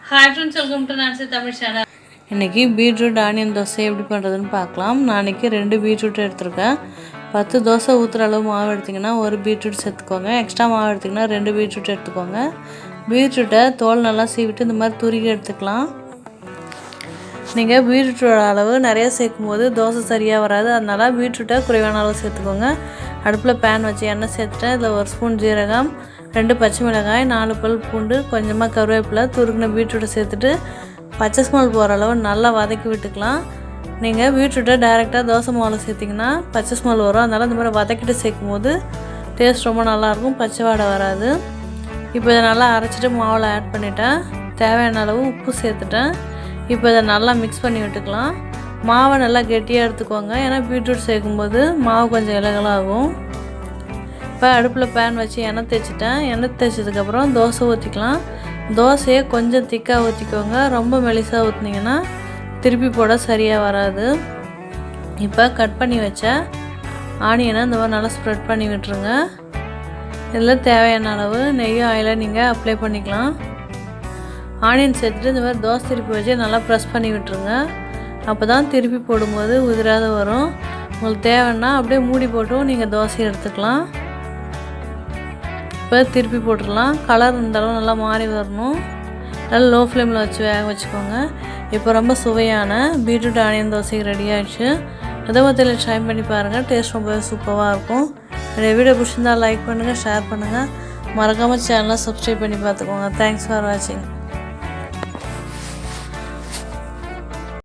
Hi friends, welcome to Nancy Tamil channel. இன்றைக்கி beetroot onion dosa எப்படி பண்ணுறதுன்னு பார்க்கலாம். நான் இன்றைக்கி 2 பீட்ரூட் எடுத்துருக்கேன். 10 தோசை ஊற்றுற அளவு மாவு எடுத்திங்கன்னா 1 பீட்ரூட் சேர்த்துக்கோங்க. எக்ஸ்ட்ரா மாவு எடுத்திங்கன்னா 2 பீட்ரூட் எடுத்துக்கோங்க. பீட்ரூட்டை தோல் நல்லா சீவிட்டு இந்த மாதிரி துருக்கி எடுத்துக்கலாம். நீங்கள் பீட்ரூட்டோட அளவு நிறைய சேர்க்கும் போது தோசை சரியாக வராது. அதனால் பீட்ரூட்டை குறைவான அளவு சேர்த்துக்கோங்க. அடுப்பில் பேன் வச்சு எண்ணெய் சேர்த்துட்டேன். இதில் 1 ஸ்பூன் ஜீரகம், 2 பச்சை மிளகாய், 4 பல் பூண்டு, கொஞ்சமாக கருவேப்பிலை, துருக்கின பீட்ரூட்டை சேர்த்துட்டு பச்சை ஸ்மெல் போகிற அளவு நல்லா வதக்கி விட்டுக்கலாம். நீங்கள் பீட்ரூட்டை டைரெக்டாக தோசை மாவில் சேர்த்திங்கன்னா பச்சை ஸ்மெல் வரும். அதனால் இந்த மாதிரி வதக்கிட்டு சேர்க்கும் போது டேஸ்ட் ரொம்ப நல்லாயிருக்கும், பச்சை வாடை வராது. இப்போ இதை நல்லா அரைச்சிட்டு மாவில் ஆட் பண்ணிவிட்டேன். தேவையான அளவு உப்பு சேர்த்துட்டேன். இப்போ இதை நல்லா மிக்ஸ் பண்ணி விட்டுக்கலாம். மாவை நல்லா கெட்டியாக எடுத்துக்கோங்க, ஏன்னா பீட்ரூட் சேர்க்கும்போது மாவு கொஞ்சம் இலகலாகும். இப்போ அடுப்பில் பேன் வச்சு எண்ணெய் தேய்ச்சிட்டேன். எண்ணெய் தேய்ச்சதுக்கப்புறம் தோசை ஊற்றிக்கலாம். தோசையை கொஞ்சம் திக்காக ஊற்றிக்கோங்க. ரொம்ப மெலிசாக ஊற்றினீங்கன்னா திருப்பி போட சரியாக வராது. இப்போ கட் பண்ணி வச்ச ஆனியனை இந்த மாதிரி நல்லா ஸ்ப்ரெட் பண்ணி விட்டுருங்க. இதில் தேவையான அளவு நெய்யும் ஆயிலை நீங்கள் அப்ளை பண்ணிக்கலாம். ஆனியன் சேர்த்துட்டு இந்த மாதிரி தோசை திருப்பி வச்சு நல்லா ப்ரெஸ் பண்ணி விட்டுருங்க. அப்போ தான் திருப்பி போடும்போது உதிராத வரும். உங்களுக்கு தேவைன்னா அப்படியே மூடி போட்டும் நீங்கள் தோசையை எடுத்துக்கலாம். இப்போ திருப்பி போட்டுடலாம். கலர் இருந்தாலும் நல்லா மாறி வரணும். நல்லா லோ ஃப்ளேமில் வச்சு வேக வச்சுக்கோங்க. இப்போ ரொம்ப சுவையான பீட்ரூட் ஆனியன் தோசை ரெடி ஆகிடுச்சு. மொத்தத்தில் ட்ரை பண்ணி பாருங்கள். டேஸ்ட் ரொம்பவே சூப்பராக இருக்கும். என்னுடைய வீடியோ பிடிச்சிருந்தால் லைக் பண்ணுங்கள், ஷேர் பண்ணுங்கள். மறக்காமல் சேனலை சப்ஸ்கிரைப் பண்ணி பார்த்துக்கோங்க. தேங்க்ஸ் ஃபார் வாட்சிங்.